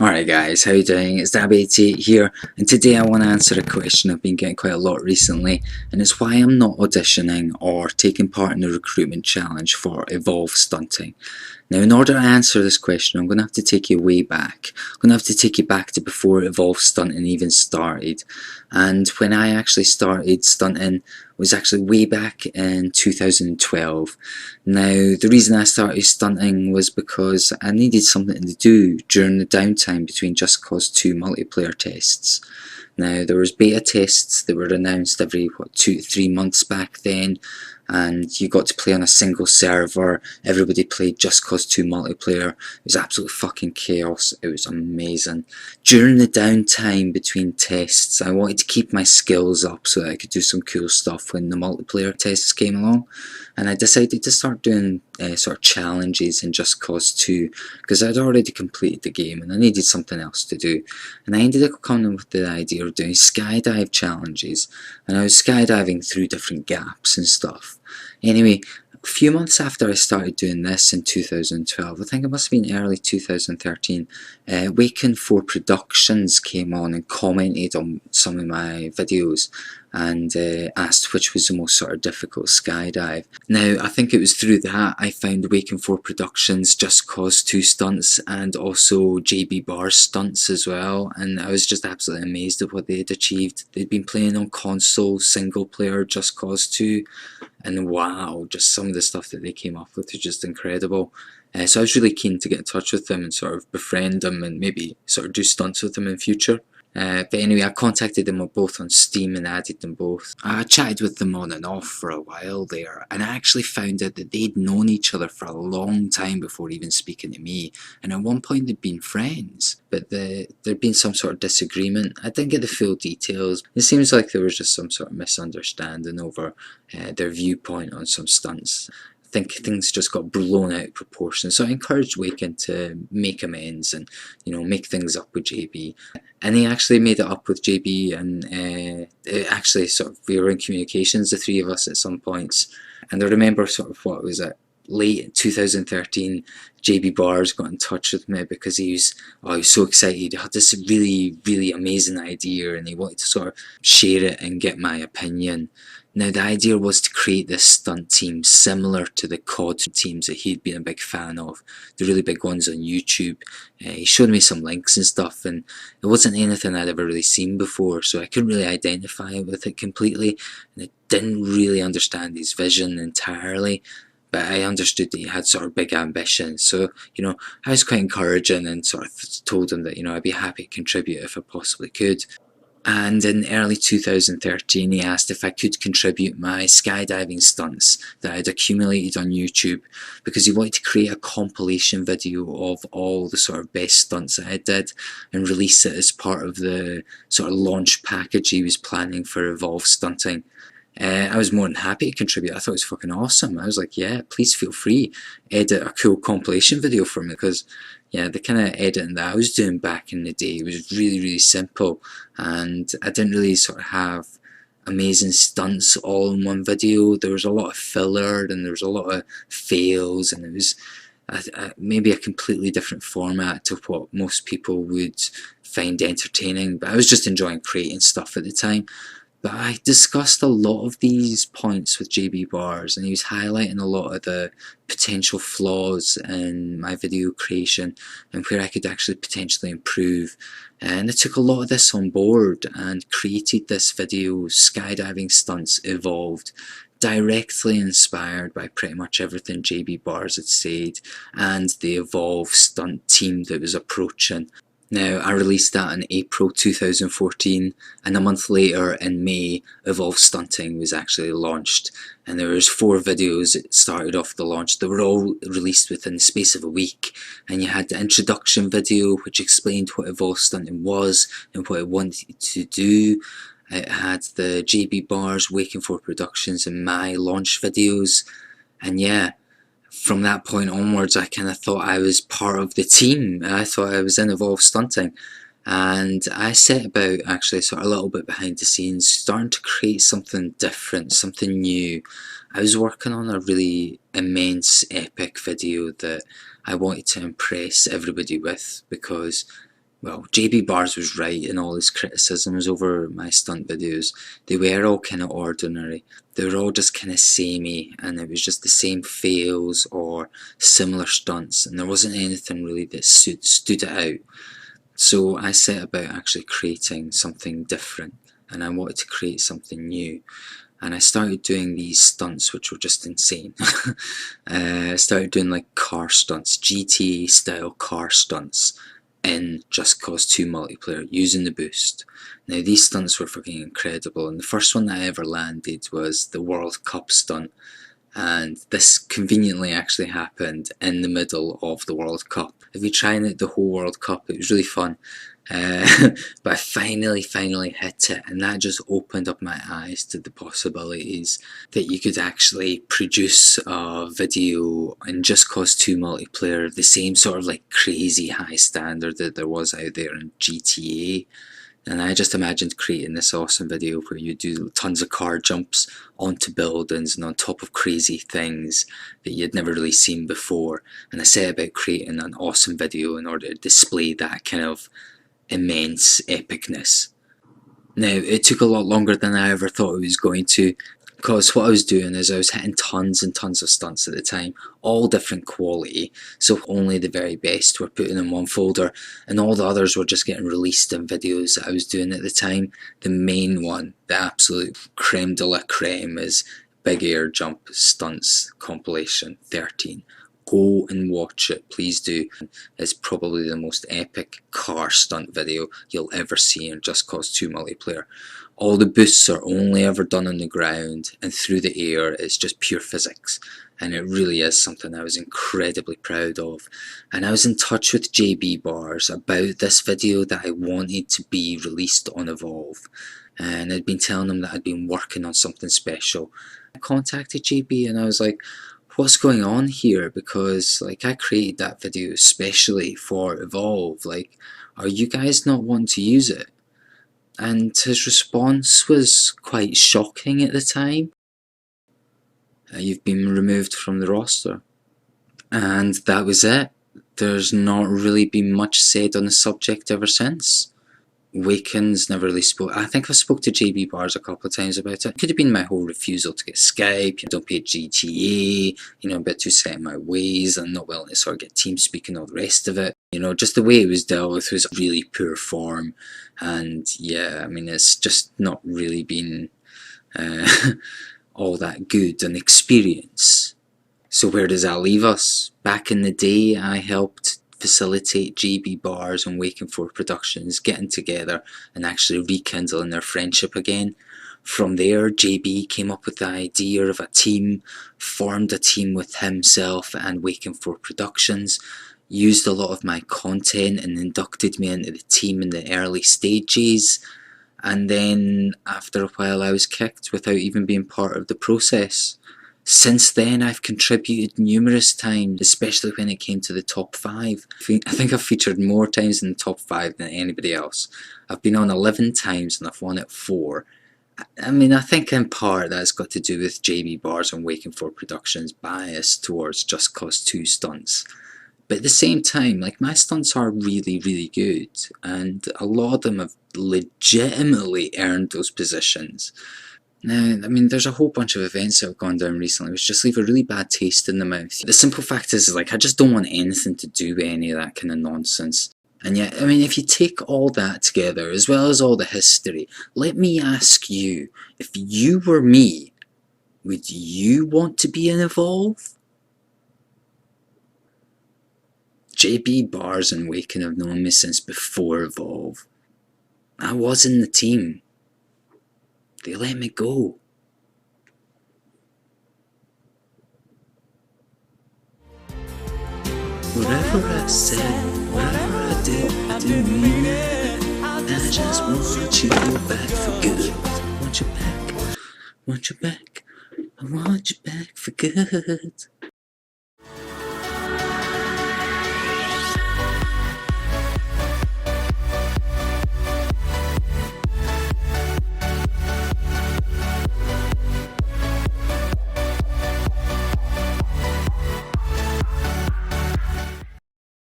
Alright guys, how you doing? It's Dab88 here, and today I want to answer a question I've been getting quite a lot recently, and it's why I'm not auditioning or taking part in the recruitment challenge for Evolve Stunting. Now, in order to answer this question, I'm going to have to take you way back. I'm going to have to take you back to before Evolve Stunting even started. And when I actually started stunting was actually way back in 2012. Now, the reason I started stunting was because I needed something to do during the downtime between Just Cause 2 multiplayer tests. Now, there was beta tests that were announced every 2 to 3 months back then, and you got to play on a single server. Everybody played Just Cause 2 multiplayer. It was absolute fucking chaos. It was amazing. During the downtime between tests, I wanted to keep my skills up so that I could do some cool stuff when the multiplayer tests came along, and I decided to start doing sort of challenges in Just Cause 2 because I'd already completed the game and I needed something else to do. And I ended up coming up with the idea of doing skydive challenges, and I was skydiving through different gaps and stuff. Anyway, a few months after I started doing this in 2012, I think it must have been early 2013, Waken 4 Productions came on and commented on some of my videos and asked which was the most sort of difficult skydive. Now, I think it was through that I found Waken 4 Productions, Just Cause 2 stunts, and also JB Bar's stunts as well, and I was just absolutely amazed at what they had achieved. They'd been playing on console, single player, Just Cause 2, and wow, just some of the stuff that they came up with is just incredible. So I was really keen to get in touch with them and sort of befriend them and maybe sort of do stunts with them in future. But anyway, I contacted them both on Steam and added them both. I chatted with them on and off for a while there, and I actually found out that they'd known each other for a long time before even speaking to me, and at one point they'd been friends, but there'd been some sort of disagreement. I didn't get the full details. It seems like there was just some sort of misunderstanding over their viewpoint on some stunts. I think things just got blown out of proportion, so I encouraged Waken to make amends and, you know, make things up with JB. And he actually made it up with JB, and it actually sort of, we were in communications, the three of us, at some points. And I remember sort of, what was it, late 2013, JB Bars got in touch with me because he was so excited. He had this really amazing idea and he wanted to sort of share it and get my opinion. Now, the idea was to create this stunt team similar to the COD teams that he'd been a big fan of, the really big ones on YouTube. He showed me some links and stuff, and it wasn't anything I'd ever really seen before, so I couldn't really identify with it completely, and I didn't really understand his vision entirely. But I understood that he had sort of big ambitions, so, you know, I was quite encouraging and sort of told him that, you know, I'd be happy to contribute if I possibly could. And in early 2013, he asked if I could contribute my skydiving stunts that I'd accumulated on YouTube, because he wanted to create a compilation video of all the sort of best stunts that I did and release it as part of the sort of launch package he was planning for Evolve Stunting. I was more than happy to contribute. I thought it was fucking awesome. I was like, yeah, please feel free, edit a cool compilation video for me, because yeah, the kind of editing that I was doing back in the day was really simple, and I didn't really sort of have amazing stunts all in one video. There was a lot of filler and there was a lot of fails, and it was maybe a completely different format to what most people would find entertaining, but I was just enjoying creating stuff at the time. But I discussed a lot of these points with JB Bars, and he was highlighting a lot of the potential flaws in my video creation and where I could actually potentially improve. And I took a lot of this on board and created this video, Skydiving Stunts Evolved, directly inspired by pretty much everything JB Bars had said and the Evolve stunt team that was approaching. Now, I released that in April 2014, and a month later, in May, Evolve Stunting was actually launched. And there was 4 videos that started off the launch that were all released within the space of a week. And you had the introduction video, which explained what Evolve Stunting was and what it wanted to do. It had the JB Bars, Waking 4 Productions, and my launch videos. And yeah, from that point onwards, I kind of thought I was part of the team. I thought I was in Evolve Stunting, and I set about actually sort of a little bit behind the scenes, starting to create something different, something new. I was working on a really immense, epic video that I wanted to impress everybody with, because well, JB Bars was right in all his criticisms over my stunt videos. They were all kind of ordinary. They were all just kind of samey, and it was just the same fails or similar stunts, and there wasn't anything really that stood out. So I set about actually creating something different, and I wanted to create something new. And I started doing these stunts which were just insane. I started doing like car stunts, GTA style car stunts in Just Cause 2 multiplayer using the boost. Now these stunts were fucking incredible, and the first one that I ever landed was the World Cup stunt, and this conveniently actually happened in the middle of the World Cup. If you try and hit the whole World Cup, it was really fun. But I finally hit it, and that just opened up my eyes to the possibilities that you could actually produce a video in Just Cause 2 multiplayer of the same sort of like crazy high standard that there was out there in GTA. And I just imagined creating this awesome video where you do tons of car jumps onto buildings and on top of crazy things that you'd never really seen before. And I set about creating an awesome video in order to display that kind of immense epicness. Now, it took a lot longer than I ever thought it was going to, because what I was doing is I was hitting tons and tons of stunts at the time, all different quality, so only the very best were put in one folder, and all the others were just getting released in videos that I was doing at the time. The main one, the absolute creme de la creme, is Big Air Jump Stunts Compilation 13. Go and watch it, please do. It's probably the most epic car stunt video you'll ever see in Just Cause 2 multiplayer. All the boosts are only ever done on the ground, and through the air it's just pure physics, and it really is something I was incredibly proud of. And I was in touch with JB Bars about this video that I wanted to be released on Evolve, and I'd been telling them that I'd been working on something special. I contacted JB and I was like, what's going on here? Because like I created that video especially for Evolve, like, are you guys not wanting to use it? And his response was quite shocking at the time. You've been removed from the roster. And that was it. There's not really been much said on the subject ever since. Waken's never really spoke. I think I spoke to JB Bars a couple of times about it. It could have been my whole refusal to get Skype, don't pay GTA, a bit too set in my ways and not willing to sort of get TeamSpeak and all the rest of it. Just the way it was dealt with was really poor form. And yeah, I mean, it's just not really been all that good an experience. So where does that leave us? Back in the day, I helped facilitate JB Bars and Waking For Productions getting together and actually rekindling their friendship again. From there, JB came up with the idea of a team, formed a team with himself and Waking For Productions, used a lot of my content and inducted me into the team in the early stages, and then after a while I was kicked without even being part of the process. Since then, I've contributed numerous times, especially when it came to the top 5. I think I've featured more times in the top 5 than anybody else. I've been on 11 times and I've won it 4. I mean, I think in part that's got to do with JB Bars and Waking For Productions' bias towards Just Cause 2 stunts. But at the same time, like, my stunts are really, really good, and a lot of them have legitimately earned those positions. Now, I mean, there's a whole bunch of events that have gone down recently which just leave a really bad taste in the mouth. The simple fact is, like, I just don't want anything to do with any of that kind of nonsense. And yet, I mean, if you take all that together, as well as all the history, let me ask you, if you were me, would you want to be in Evolve? JB Bars and Waken have known me since before Evolve. I was in the team. They let me go. Whatever I said, whatever I didn't mean it. I just want you back for good. Want you back, I want you back for good.